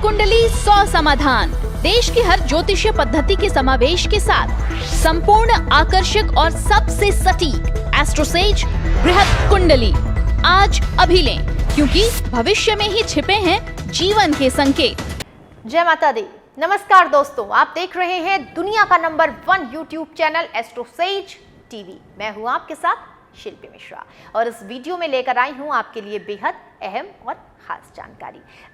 कुंडली 100 समाधान, देश की हर ज्योतिषीय पद्धति के समावेश के साथ संपूर्ण आकर्षक और सबसे सटीक एस्ट्रोसेज बृहत कुंडली आज अभी लें, क्योंकि भविष्य में ही छिपे हैं जीवन के संकेत। जय माता दी। नमस्कार दोस्तों, आप देख रहे हैं दुनिया का number 1 YouTube channel AstroSage TV. मैं हूं आपके साथ शिल्पी मिश्रा और इस वीडियो में लेकर आई हूं आपके लिए बेहद अहम और खास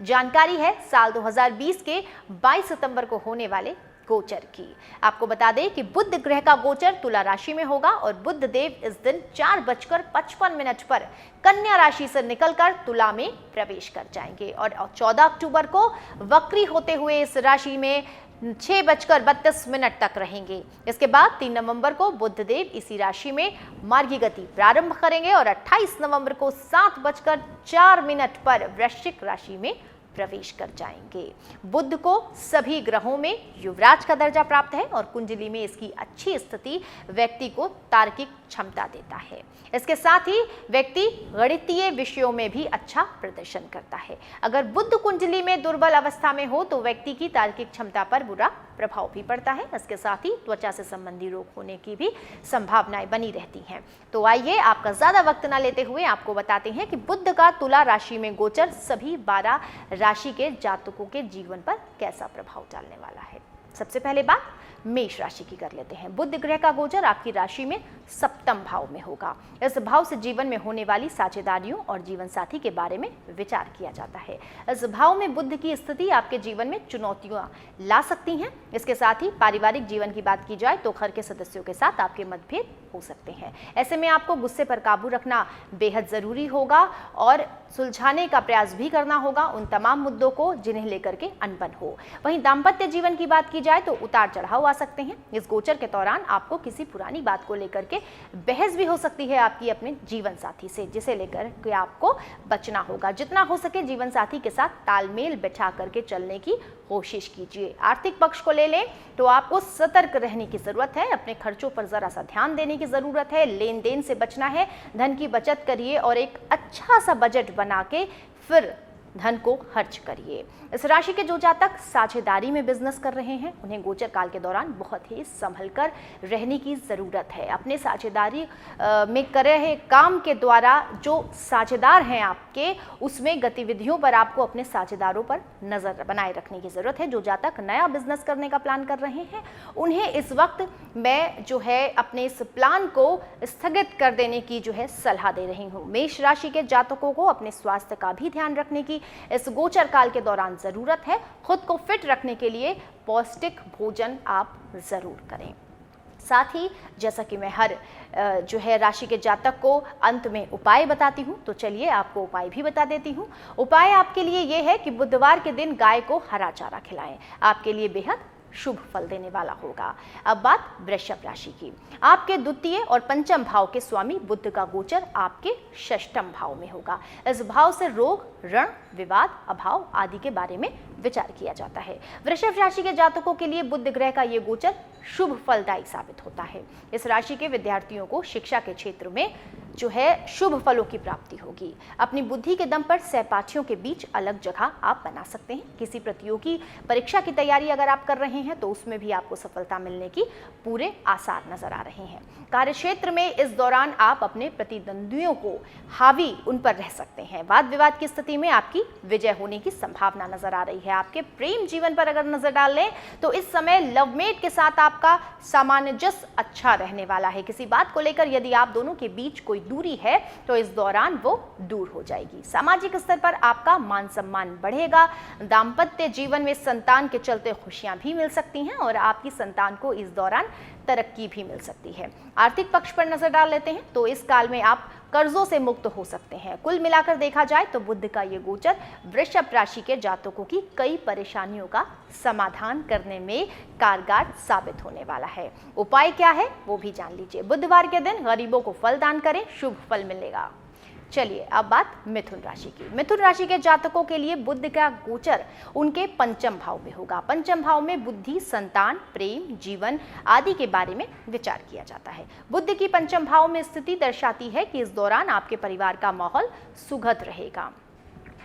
जानकारी है साल 2020 के 22 सितंबर को होने वाले गोचर की। आपको बता दें कि बुध ग्रह का गोचर तुला राशि में होगा और बुध देव इस दिन 4:55 पर कन्या राशि से निकलकर तुला में प्रवेश कर जाएंगे और 14 अक्टूबर को वक्री होते हुए इस राशि में 6:32 तक रहेंगे। इसके बाद 3 नवंबर को बुध देव इसी राशि में मार्गी गति प्रारंभ करेंगे और 28 नवंबर को 7:04 पर वृश्चिक राशि में प्रवेश कर जाएंगे। बुध को सभी ग्रहों में युवराज का दर्जा प्राप्त है और कुंडली में इसकी अच्छी स्थिति व्यक्ति को तार्किक क्षमता देता है। इसके साथ ही व्यक्ति गणितीय विषयों में भी अच्छा प्रदर्शन करता है। अगर बुध कुंडली में दुर्बल अवस्था में हो तो व्यक्ति की तार्किक क्षमता पर बुरा प्रभाव भी पड़ता है। इसके साथ ही त्वचा से संबंधी रोग होने की भी संभावनाएं बनी रहती हैं। तो आइए आपका ज्यादा वक्त न लेते हुए आपको बताते हैं कि बुध का तुला राशि में गोचर सभी 12 राशि के जातकों के जीवन पर कैसा प्रभाव डालने वाला है। सबसे पहले बात मेष राशि की कर लेते हैं। बुध ग्रह का गोचर आपकी राशि में सप्तम भाव में होगा। इस भाव से जीवन में होने वाली साझेदारियों और जीवन साथी के बारे में विचार किया जाता है। इस भाव में बुध की स्थिति आपके जीवन में चुनौतियां ला सकती हैं। इसके साथ ही पारिवारिक जीवन की बात की जाए तो घर के सदस्यों के साथ आपके मतभेद हो सकते हैं। ऐसे में आपको गुस्से पर काबू रखना बेहद जरूरी होगा और सुलझाने का प्रयास भी करना होगा उन तमाम मुद्दों को जिन्हें लेकर के अनबन हो। वहीं दाम्पत्य जीवन की बात की जाए तो उतार चढ़ाव आ सकते हैं। इस गोचर के दौरान आपको किसी पुरानी बात को लेकर के बहस भी हो सकती है आपकी अपने जीवन साथी से, जिसे लेकर के आपको बचना होगा। जितना हो सके जीवन साथी के साथ तालमेल बैठा करके चलने की कोशिश कीजिए। आर्थिक पक्ष को ले लें तो आपको सतर्क रहने की जरूरत है। अपने खर्चों पर जरा सा ध्यान देने की जरूरत है। लेन देन से बचना है। धन की बचत करिए और एक अच्छा सा बजट बना के फिर धन को खर्च करिए। इस राशि के जो जातक साझेदारी में बिजनेस कर रहे हैं उन्हें गोचर काल के दौरान बहुत ही संभल कर रहने की जरूरत है। अपने साझेदारी में कर रहे काम के द्वारा जो साझेदार हैं आपके, उसमें गतिविधियों पर आपको अपने साझेदारों पर नजर बनाए रखने की जरूरत है। जो जातक नया बिजनेस करने का प्लान कर रहे हैं उन्हें इस वक्त मैं जो है अपने इस प्लान को स्थगित कर देने की जो है सलाह दे रही हूँ। मेष राशि के जातकों को अपने स्वास्थ्य का भी ध्यान रखने की इस गोचर काल के दौरान जरूरत है। खुद को फिट रखने के लिए पौष्टिक भोजन आप जरूर करें। साथ ही जैसा कि मैं हर जो है राशि के जातक को अंत में उपाय बताती हूँ, तो चलिए आपको उपाय भी बता देती हूँ। उपाय आपके लिए ये है कि बुधवार के दिन गाय को हरा चारा खिलाएं। आपके लिए बेहद शुभ फल देने वाला होगा। अब बात वृषभ राशि की। आपके द्वितीय और पंचम भाव के स्वामी बुध का गोचर आपके षष्ठम भाव में होगा। इस भाव से रोग, ऋण, विवाद, अभाव आदि के बारे में विचार किया जाता है। वृषभ राशि के जातकों के लिए बुध ग्रह का ये गोचर शुभ फलदायी साबित होता है। इस राशि के विद्यार्थियों को शिक्षा के क्षेत्र में जो है शुभ फलों की प्राप्ति होगी। अपनी बुद्धि के दम पर सहपाठियों के बीच अलग जगह आप बना सकते हैं। किसी प्रतियोगी परीक्षा की तैयारी अगर आप कर रहे हैं तो उसमें भी आपको सफलता मिलने की पूरे आसार नजर आ रहे हैं। कार्यक्षेत्र में इस दौरान आप अपने प्रतिद्वंदियों को हावी उन पर रह सकते हैं। वाद विवाद की स्थिति में आपकी विजय होने की संभावना नजर आ रही है। आपके प्रेम जीवन पर अगर नजर डाल लें तो इस समय लवमेट के साथ आपका सामंजस्य अच्छा रहने वाला है। किसी बात को लेकर यदि आप दोनों के बीच कोई दूरी है तो इस दौरान वो दूर हो जाएगी। सामाजिक स्तर पर आपका मान सम्मान बढ़ेगा। दाम्पत्य जीवन में संतान के चलते खुशियां भी मिल सकती हैं और आपकी संतान को इस दौरान तरक्की भी मिल सकती है। आर्थिक पक्ष पर नजर डाल लेते हैं तो इस काल में आप कर्जों से मुक्त हो सकते हैं। कुल मिलाकर देखा जाए तो बुध का ये गोचर वृषभ राशि के जातकों की कई परेशानियों का समाधान करने में कारगर साबित होने वाला है। उपाय क्या है वो भी जान लीजिए। बुधवार के दिन गरीबों को फल दान करें, शुभ फल मिलेगा। चलिए अब बात मिथुन राशि की। मिथुन राशि के जातकों के लिए बुध का गोचर उनके पंचम भाव में होगा। पंचम भाव में बुद्धि, संतान, प्रेम, जीवन आदि के बारे में विचार किया जाता है। बुध की पंचम भाव में स्थिति दर्शाती है कि इस दौरान आपके परिवार का माहौल सुखद रहेगा।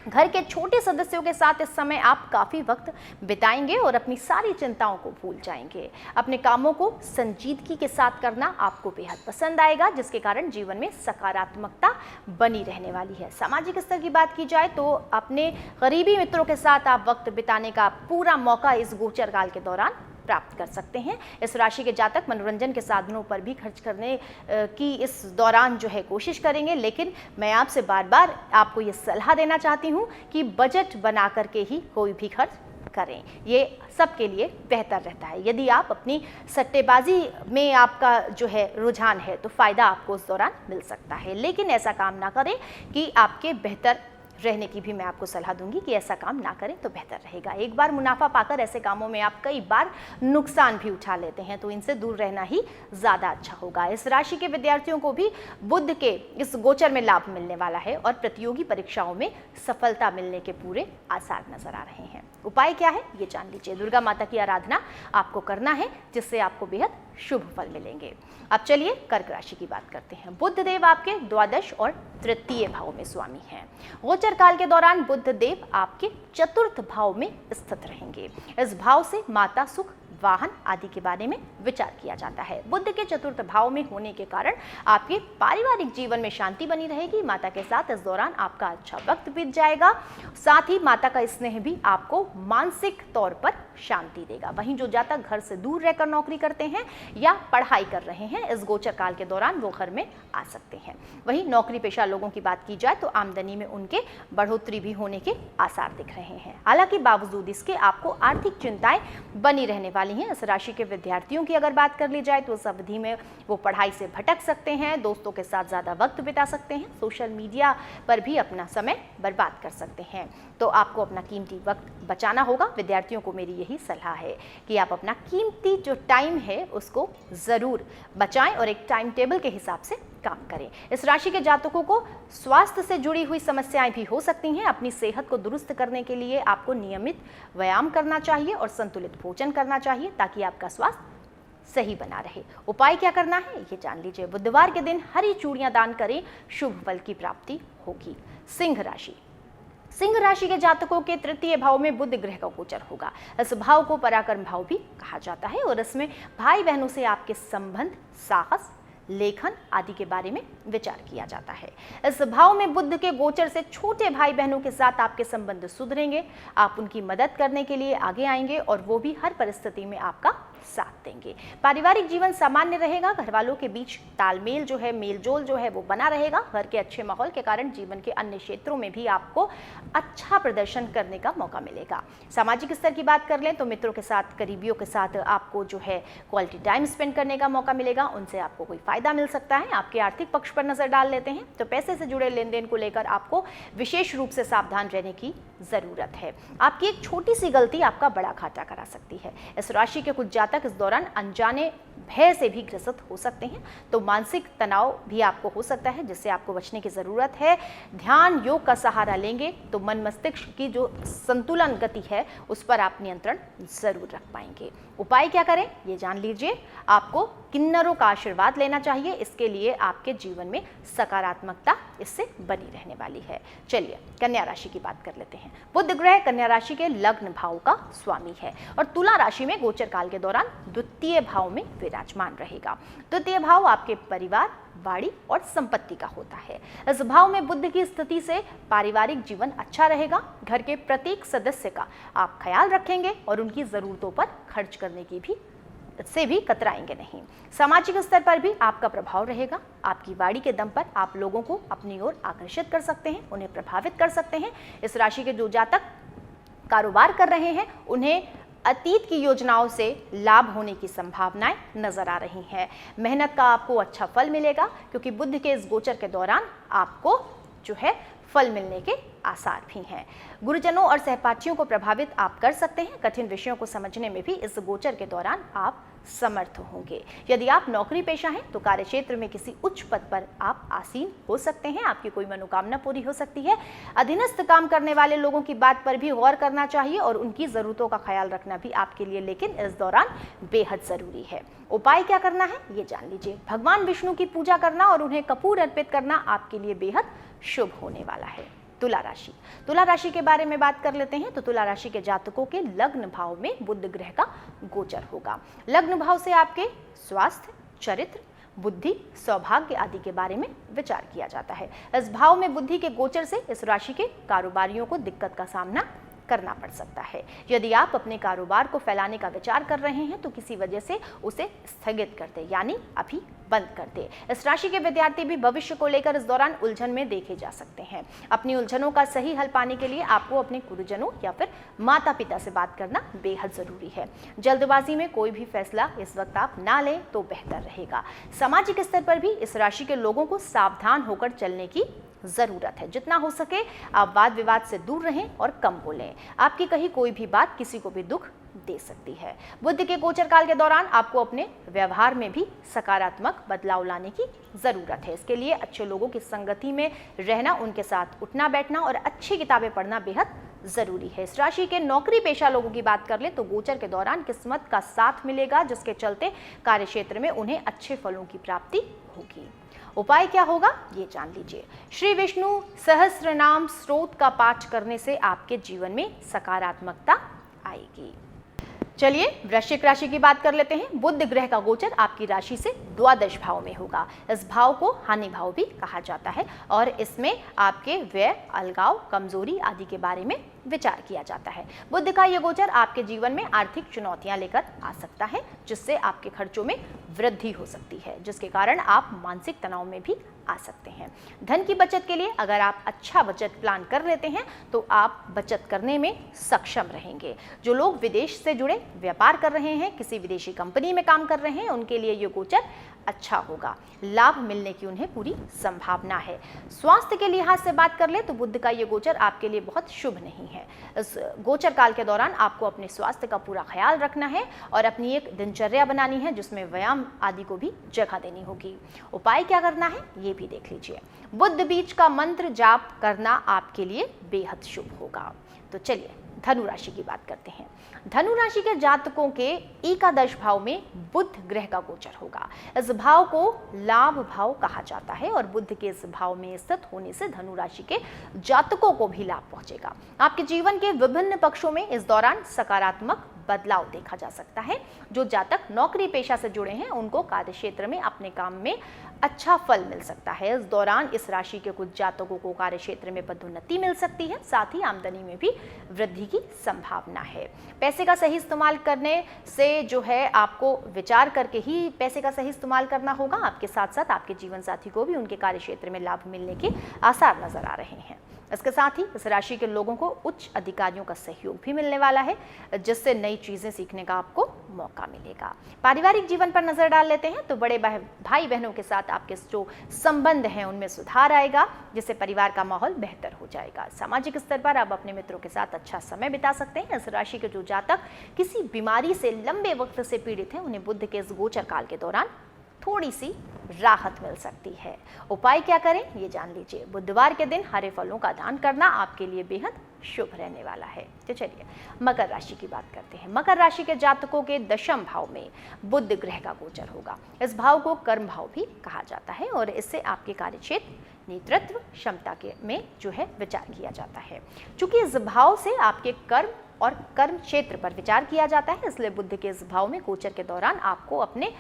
घर के छोटे सदस्यों के साथ इस समय आप काफी वक्त बिताएंगे और अपनी सारी चिंताओं को भूल जाएंगे। अपने कामों को संजीदगी के साथ करना आपको बेहद पसंद आएगा, जिसके कारण जीवन में सकारात्मकता बनी रहने वाली है। सामाजिक स्तर की बात की जाए तो अपने करीबी मित्रों के साथ आप वक्त बिताने का पूरा मौका इस गोचर काल के दौरान प्राप्त कर सकते हैं। इस राशि के जातक मनोरंजन के साधनों पर भी खर्च करने की इस दौरान जो है कोशिश करेंगे, लेकिन मैं आपसे बार बार आपको ये सलाह देना चाहती हूँ कि बजट बना करके ही कोई भी खर्च करें, ये सबके लिए बेहतर रहता है। यदि आप अपनी सट्टेबाजी में आपका जो है रुझान है तो फायदा आपको उस दौरान मिल सकता है, लेकिन ऐसा काम ना करें कि आपके बेहतर रहने की भी मैं आपको सलाह दूंगी कि ऐसा काम ना करें तो बेहतर रहेगा। एक बार मुनाफा पाकर ऐसे कामों में आप कई बार नुकसान भी उठा लेते हैं, तो इनसे दूर रहना ही ज़्यादा अच्छा होगा। इस राशि के विद्यार्थियों को भी बुध के इस गोचर में लाभ मिलने वाला है और प्रतियोगी परीक्षाओं में सफलता मिलने के पूरे आसार नजर आ रहे हैं। उपाय क्या है ये जान लीजिए। दुर्गा माता की आराधना आपको करना है, जिससे आपको बेहद शुभ फल मिलेंगे। अब चलिए कर्क राशि की बात करते हैं। बुध देव आपके द्वादश और तृतीय भाव में स्वामी हैं। गोचर काल के दौरान बुध देव आपके चतुर्थ भाव में स्थित रहेंगे। इस भाव से माता सुख, वाहन आदि के बारे में विचार किया जाता है। बुध के चतुर्थ भाव में होने के कारण आपके पारिवारिक जीवन में शांति बनी रहेगी। माता के साथ इस दौरान आपका अच्छा वक्त बीत जाएगा। साथ ही माता का स्नेह भी आपको मानसिक तौर पर शांति देगा। वहीं जो जातक घर से दूर रहकर नौकरी करते हैं या पढ़ाई कर रहे हैं, इस गोचर काल के दौरान वो घर में आ सकते हैं। वहीं नौकरी पेशा लोगों की बात की जाए तो आमदनी में उनके बढ़ोतरी भी होने के आसार दिख रहे हैं। हालांकि बावजूद इसके आपको आर्थिक चिंताएं बनी रहने वाली हैं। इस राशि के विद्यार्थियों की अगर बात कर ली जाए तो इस अवधि में वो पढ़ाई से भटक सकते हैं, दोस्तों के साथ ज़्यादा वक्त बिता सकते हैं, सोशल मीडिया पर भी अपना समय बर्बाद कर सकते हैं। तो आपको अपना कीमती वक्त बचाना होगा। विद्यार्थियों को मेरी यही सलाह है कि आप अपना कीमती जो टाइम है उसको ज़रूर बचाएं और एक टाइम टेबल के हिसाब से काम करें। इस राशि के जातकों को स्वास्थ्य से जुड़ी हुई समस्याएं भी हो सकती हैं। अपनी सेहत को दुरुस्त करने के लिए आपको नियमित व्यायाम करना चाहिए और संतुलित भोजन करना चाहिए ताकि आपका स्वास्थ्य सही बना रहे। उपाय क्या करना है ये जान लीजिए। बुधवार के दिन हरी चूड़ियां दान करें, शुभ फल की प्राप्ति होगी। सिंह राशि। सिंह राशि के जातकों के तृतीय भाव में बुध ग्रह का गोचर होगा। इस भाव को पराक्रम भाव भी कहा जाता है और इसमें भाई बहनों से आपके संबंध, साहस, लेखन आदि के बारे में विचार किया जाता है। इस भाव में बुध के गोचर से छोटे भाई बहनों के साथ आपके संबंध सुधरेंगे। आप उनकी मदद करने के लिए आगे आएंगे और वो भी हर परिस्थिति में आपका साथ देंगे। पारिवारिक जीवन सामान्य रहेगा। घर वालों के बीच तालमेल जो है, मेलजोल जो है वो बना रहेगा। घर के अच्छे माहौल के कारण जीवन के अन्य क्षेत्रों में भी आपको अच्छा प्रदर्शन करने का मौका मिलेगा। सामाजिक स्तर की बात कर लें तो मित्रों के साथ, करीबियों के साथ आपको जो है क्वालिटी टाइम स्पेंड करने का मौका मिलेगा। उनसे आपको कोई फायदा मिल सकता है। आपके आर्थिक पक्ष पर नजर डाल लेते हैं तो पैसे से जुड़े लेन देन को लेकर आपको विशेष रूप से सावधान रहने की जरूरत है। आपकी एक छोटी सी गलती आपका बड़ा घाटा करा सकती है। इस राशि के कुछ जातक इस दौरान अनजाने भय से भी ग्रसित हो सकते हैं, तो मानसिक तनाव भी आपको हो सकता है, जिससे आपको बचने की जरूरत है। ध्यान योग का सहारा लेंगे तो मन मस्तिष्क की जो संतुलन गति है उस पर आप नियंत्रण जरूर रख पाएंगे। उपाय क्या करें ये जान लीजिए। आपको किन्नरों का आशीर्वाद लेना चाहिए। इसके लिए आपके जीवन में सकारात्मकता इससे बनी रहने वाली है। चलिए कन्या राशि की बात कर लेते हैं। बुध ग्रह कन्या राशि के लग्न भाव का स्वामी है और तुला राशि में गोचर काल के दौरान द्वितीय भाव में विराजमान रहेगा। द्वितीय भाव आपके परिवार, वाणी और संपत्ति का होता है। इस भाव में बुध की स्थिति से पारिवारिक जीवन अच्छा रहेगा। घर के प्रत्येक सदस्य का आप ख्याल रखेंगे और उनकी जरूरतों पर खर्च करने की से भी कतराएंगे नहीं। सामाजिक स्तर पर भी आपका प्रभाव रहेगा। आपकी वाणी के दम पर आप लोगों को अपनी ओर आकर्षित कर सकते हैं, उन्हें प्रभावित कर सकते हैं। इस राशि के जो जातक कारोबार कर रहे हैं उन्हें अतीत की योजनाओं से लाभ होने की संभावनाएं नजर आ रही हैं। मेहनत का आपको अच्छा फल मिलेगा क्योंकि बुध के इस गोचर के दौरान आपको जो है फल मिलने के आसार भी हैं। गुरुजनों और सहपाठियों को प्रभावित आप कर सकते हैं। कठिन विषयों को समझने में भी इस गोचर के दौरान आप समर्थ होंगे। यदि आप नौकरी पेशा हैं तो कार्यक्षेत्र में किसी उच्च पद पर आप आसीन हो सकते हैं। आपकी कोई मनोकामना पूरी हो सकती है। अधीनस्थ काम करने वाले लोगों की बात पर भी गौर करना चाहिए और उनकी जरूरतों का ख्याल रखना भी आपके लिए लेकिन इस दौरान बेहद जरूरी है। उपाय क्या करना है ये जान लीजिए। भगवान विष्णु की पूजा करना और उन्हें कपूर अर्पित करना आपके लिए बेहद शुभ होने वाला है। तुला राशि। तुला राशि के बारे में बात कर लेते हैं तो तुला राशि के जातकों के लग्न भाव में बुध ग्रह का गोचर होगा। लग्न भाव से आपके स्वास्थ्य, चरित्र, बुद्धि, सौभाग्य आदि के बारे में विचार किया जाता है। इस भाव में बुद्धि के गोचर से इस राशि के कारोबारियों को दिक्कत का सामना करना पड़ सकता है। यदि आप अपने कारोबार को फैलाने का विचार कर रहे हैं तो किसी वजह से उसे स्थगित कर दे, यानी अभी बंद कर दे। इस राशि के विद्यार्थी भी भविष्य को लेकर इस दौरान उलझन में देखे जा सकते हैं। अपनी उलझनों का सही हल पाने के लिए आपको अपने गुरुजनों या फिर माता पिता से बात करना बेहद जरूरी है। जल्दबाजी में कोई भी फैसला इस वक्त आप ना लें तो बेहतर रहेगा। सामाजिक स्तर पर भी इस राशि के लोगों को सावधान होकर चलने की जरूरत है। जितना हो सके आप वाद विवाद से दूर रहें और कम बोलें। आपकी कही कोई भी बात किसी को भी दुख दे सकती है। बुध के गोचर काल के दौरान आपको अपने व्यवहार में भी सकारात्मक बदलाव लाने की जरूरत है। इसके लिए अच्छे लोगों की संगति में रहना, उनके साथ उठना बैठना और अच्छी किताबें पढ़ना बेहद जरूरी है। इस राशि के नौकरी पेशा लोगों की बात कर ले तो गोचर के दौरान किस्मत का साथ मिलेगा, जिसके चलते कार्य क्षेत्र में उन्हें अच्छे फलों की प्राप्ति होगी। उपाय क्या होगा ये जान लीजिए। श्री विष्णु सहस्त्र नाम स्तोत्र का पाठ करने से आपके जीवन में सकारात्मकता आएगी। चलिए वृश्चिक राशि की बात कर लेते हैं। बुध ग्रह का गोचर आपकी राशि से द्वादश भाव में होगा। इस भाव को हानि भाव भी कहा जाता है और इसमें आपके व्यय, अलगाव, कमजोरी आदि के बारे में विचार किया जाता है। बुध का यह गोचर आपके जीवन में आर्थिक चुनौतियां लेकर आ सकता है, जिससे आपके खर्चों में वृद्धि हो सकती है, जिसके कारण आप मानसिक तनाव में भी आ सकते हैं। धन की बचत के लिए अगर आप अच्छा बचत प्लान कर लेते हैं तो आप बचत करने में सक्षम रहेंगे। जो लोग विदेश से जुड़े व्यापार कर रहे हैं, किसी विदेशी कंपनी में काम कर रहे हैं, उनके लिए ये गोचर अच्छा होगा। लाभ मिलने की उन्हें पूरी संभावना है। स्वास्थ्य के लिहाज से बात कर ले तो बुध का ये गोचर आपके लिए बहुत शुभ नहीं है। इस गोचर काल के दौरान आपको अपने स्वास्थ्य का पूरा ख्याल रखना है और अपनी एक दिनचर्या बनानी है, जिसमें व्यायाम आदि को भी जगह देनी होगी। उपाय क्या करना है ये भी देख लीजिए। बुध बीज का मंत्र जाप करना आपके लिए बेहद शुभ होगा। तो चलिए धनु राशि की बात करते हैं। धनु राशि के जातकों के एकादश भाव में बुध ग्रह का गोचर होगा। इस भाव को लाभ भाव कहा जाता है और बुध के इस भाव में स्थित होने से धनु राशि के जातकों को भी लाभ पहुंचेगा। आपके जीवन के विभिन्न पक्षों में इस दौरान सकारात्मक बदलाव देखा जा सकता है। जो जातक नौकरी पेशा से जुड़े हैं उनको कार्य क्षेत्र में अपने काम में अच्छा फल मिल सकता है। इस दौरान इस राशि के कुछ जातकों को कार्य क्षेत्र में पदोन्नति मिल सकती है, साथ ही आमदनी में भी वृद्धि की संभावना है। पैसे का सही इस्तेमाल करने से जो है आपको विचार करके ही पैसे का सही इस्तेमाल करना होगा। आपके साथ साथ आपके जीवन साथी को भी उनके कार्य क्षेत्र में लाभ मिलने के आसार नजर आ रहे हैं। इसके साथ ही इस राशि के लोगों को उच्च अधिकारियों का सहयोग भी मिलने वाला है, जिससे नई चीजें सीखने का आपको मौका मिलेगा। पारिवारिक जीवन पर नजर डाल लेते हैं तो बड़े भाई बहनों के साथ आपके जो संबंध हैं उनमें सुधार आएगा, जिससे परिवार का माहौल बेहतर हो जाएगा। सामाजिक स्तर पर आप अपने मित्रों के साथ अच्छा समय बिता सकते हैं। इस राशि के जो जातक किसी बीमारी से लंबे वक्त से पीड़ित हैं उन्हें बुध के इस गोचर काल के दौरान थोड़ी सी राहत मिल सकती है। उपाय क्या करें ये जान लीजिए। बुधवार के दिन हरे फलों का दान करना आपके लिए बेहद शुभ रहने वाला है। तो चलिए मकर राशि की बात करते हैं। मकर राशि के जातकों के दशम भाव में बुध ग्रह का गोचर होगा। इस भाव को कर्म भाव भी कहा जाता है और इससे आपके कार्यक्षेत्र, नेतृत्व क्षमता के में जो है विचार किया जाता है। चूंकि इस भाव से आपके कर्म और कर्म क्षेत्र पर विचार किया जाता है, इसलिए बुध के इस भाव में गोचर के दौरान आपको अपने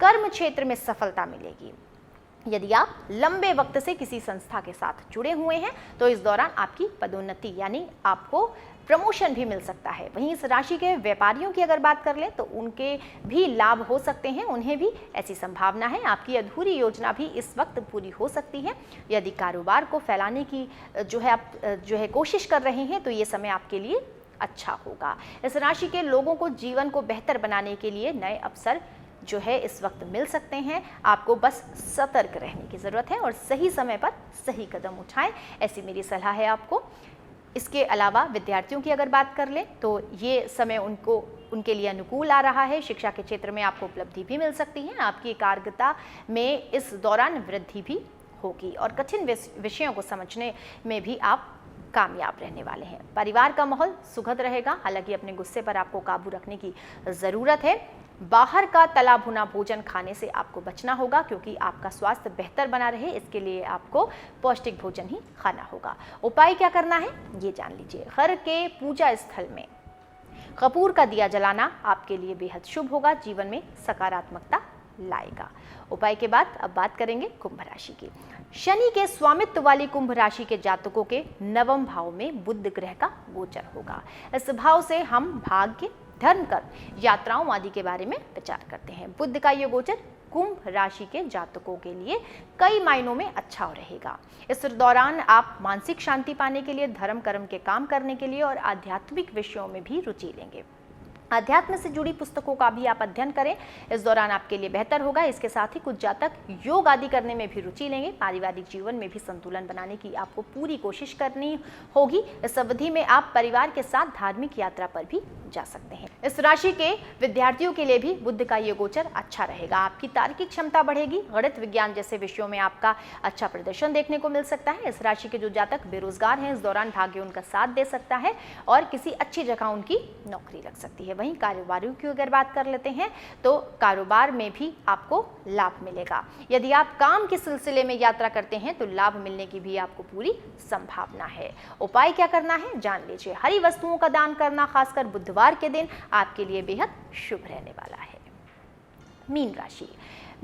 कर्म क्षेत्र में सफलता मिलेगी। यदि आप लंबे वक्त से किसी संस्था के साथ जुड़े हुए हैं तो इस दौरान आपकी पदोन्नति यानी आपको प्रमोशन भी मिल सकता है। वहीं इस राशि के व्यापारियों की अगर बात कर लें तो उनके भी लाभ हो सकते हैं, उन्हें भी ऐसी संभावना है। आपकी अधूरी योजना भी इस वक्त पूरी हो सकती है। यदि कारोबार को फैलाने की आप कोशिश कर रहे हैं तो ये समय आपके लिए अच्छा होगा। इस राशि के लोगों को जीवन को बेहतर बनाने के लिए नए अवसर जो है इस वक्त मिल सकते हैं। आपको बस सतर्क रहने की जरूरत है और सही समय पर सही कदम उठाएं, ऐसी मेरी सलाह है आपको। इसके अलावा विद्यार्थियों की अगर बात कर ले तो ये समय उनके लिए अनुकूल आ रहा है। शिक्षा के क्षेत्र में आपको उपलब्धि भी मिल सकती है। आपकी एकाग्रता में इस दौरान वृद्धि भी होगी और कठिन विषयों को समझने में भी आप कामयाब रहने वाले हैं। परिवार का माहौल सुखद रहेगा, हालांकि अपने गुस्से पर आपको काबू रखने की ज़रूरत है। बाहर का तला भुना भोजन खाने से आपको बचना होगा, क्योंकि आपका स्वास्थ्य बेहतर बना रहे इसके लिए आपको पौष्टिक भोजन ही खाना होगा। उपाय क्या करना है ये जान लीजिए। घर के पूजा स्थल में कपूर का दिया जलाना आपके लिए बेहद शुभ होगा, जीवन में सकारात्मकता लाएगा। उपाय के बाद अब बात करेंगे कुंभ राशि की। शनि के स्वामित्व वाली कुंभ राशि के जातकों के नवम भाव में बुध ग्रह का गोचर होगा। इस भाव से हम भाग्य, धर्म, कर्म, यात्राओं आदि के बारे में विचार करते हैं। बुध का ये गोचर कुंभ राशि के जातकों के लिए कई मायनों में अच्छा रहेगा। इस दौरान आप मानसिक शांति पाने के लिए, धर्म कर्म के काम करने के लिए और आध्यात्मिक विषयों में भी रुचि लेंगे। अध्यात्म से जुड़ी पुस्तकों का भी आप अध्ययन करें, इस दौरान आपके लिए बेहतर होगा। इसके साथ ही कुछ जातक योग आदि करने में भी रुचि लेंगे। पारिवारिक जीवन में भी संतुलन बनाने की आपको पूरी कोशिश करनी होगी। इस अवधि में आप परिवार के साथ धार्मिक यात्रा पर भी जा सकते हैं। इस राशि के विद्यार्थियों के लिए भी बुध का ये गोचर अच्छा रहेगा। आपकी तार्किक क्षमता बढ़ेगी, गणित विज्ञान जैसे विषयों में आपका अच्छा प्रदर्शन देखने को मिल सकता है। इस राशि के जो जातक बेरोजगार हैं, इस दौरान भाग्य उनका साथ दे सकता है और किसी अच्छी जगह उनकी नौकरी लग सकती है। वहीं कारोबारियों की अगर बात कर लेते हैं तो कारोबार में भी आपको लाभ मिलेगा। यदि आप काम के सिलसिले में यात्रा करते हैं तो लाभ मिलने की भी आपको पूरी संभावना है। उपाय क्या करना है जान लीजिए। हरी वस्तुओं का दान करना, खासकर बुधवार के दिन, आपके लिए बेहद शुभ रहने वाला है। मीन राशि।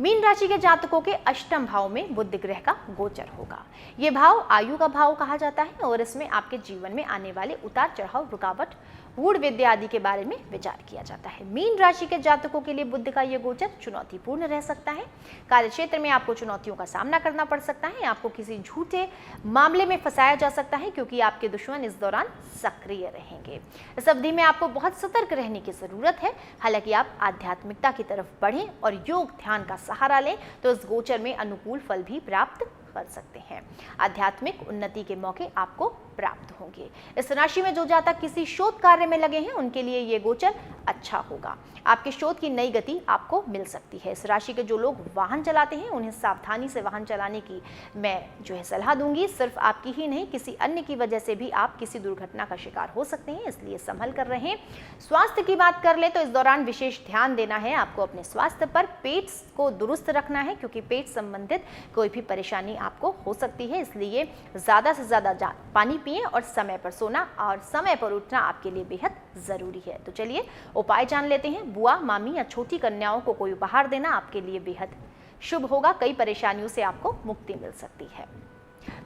मीन राशि के जातकों के अष्टम भाव में बुध ग्रह का गोचर होगा। ये भाव आयु का भाव कहा जाता है और इसमें आपके जीवन में आने वाले उतार चढ़ाव, रुकावट, गूढ़ विद्या आदि के बारे में विचार किया जाता है। मीन राशि के जातकों के लिए बुध का यह गोचर चुनौतीपूर्ण रह सकता है। कार्यक्षेत्र में आपको चुनौतियों का सामना करना पड़ सकता है। आपको किसी झूठे मामले में फंसाया जा सकता है, क्योंकि आपके दुश्मन इस दौरान सक्रिय रहेंगे। इस अवधि में आपको बहुत सतर्क रहने की जरूरत है। हालांकि आप आध्यात्मिकता की तरफ बढ़ें और योग ध्यान का सहारा लें तो इस गोचर में अनुकूल फल भी प्राप्त कर सकते हैं। आध्यात्मिक उन्नति के मौके आपको प्राप्त होंगे। इस राशि में जो जातक किसी शोध कार्य में लगे हैं उनके लिए ये गोचर अच्छा होगा। आपके शोध की नई गति आपको मिल सकती है। इस राशि के जो लोग वाहन चलाते हैं उन्हें सावधानी से वाहन चलाने की मैं सलाह दूंगी। सिर्फ आपकी ही नहीं, किसी अन्य की वजह से भी आप किसी दुर्घटना का शिकार हो सकते हैं, इसलिए संभल कर रहें। स्वास्थ्य की बात कर ले तो इस दौरान विशेष ध्यान देना है आपको अपने स्वास्थ्य पर। पेट को दुरुस्त रखना है, क्योंकि पेट संबंधित कोई भी परेशानी आपको हो सकती है। इसलिए ज्यादा से ज्यादा पानी पिएं और समय पर सोना और समय पर उठना आपके लिए बेहद जरूरी है। तो चलिए उपाय जान लेते हैं। बुआ, मामी या छोटी कन्याओं को कोई उपहार देना आपके लिए बेहद शुभ होगा। कई परेशानियों से आपको मुक्ति मिल सकती है।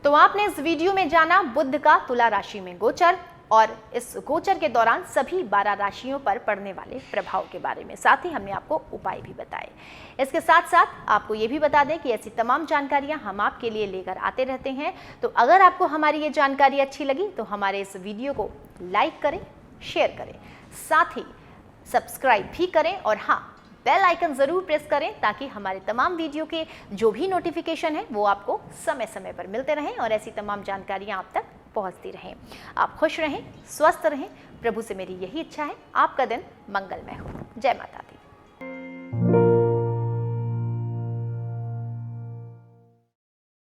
तो आपने इस वीडियो में जाना बुध का तुला राशि में गोचर और इस गोचर के दौरान सभी 12 राशियों पर पड़ने वाले प्रभाव के बारे में। साथ ही हमने आपको उपाय भी बताए। इसके साथ साथ आपको ये भी बता दें कि ऐसी तमाम जानकारियां हम आपके लिए लेकर आते रहते हैं। तो अगर आपको हमारी ये जानकारी अच्छी लगी तो हमारे इस वीडियो को लाइक करें, शेयर करें, साथ ही सब्सक्राइब भी करें और हाँ, बेल आइकन जरूर प्रेस करें ताकि हमारे तमाम वीडियो के जो भी नोटिफिकेशन है वो आपको समय समय पर मिलते रहें और ऐसी तमाम जानकारियां आप तक पहुंचती रहें। आप खुश रहें, स्वस्थ रहें। प्रभु से मेरी यही इच्छा है आपका दिन मंगलमय हो। जय माता दी।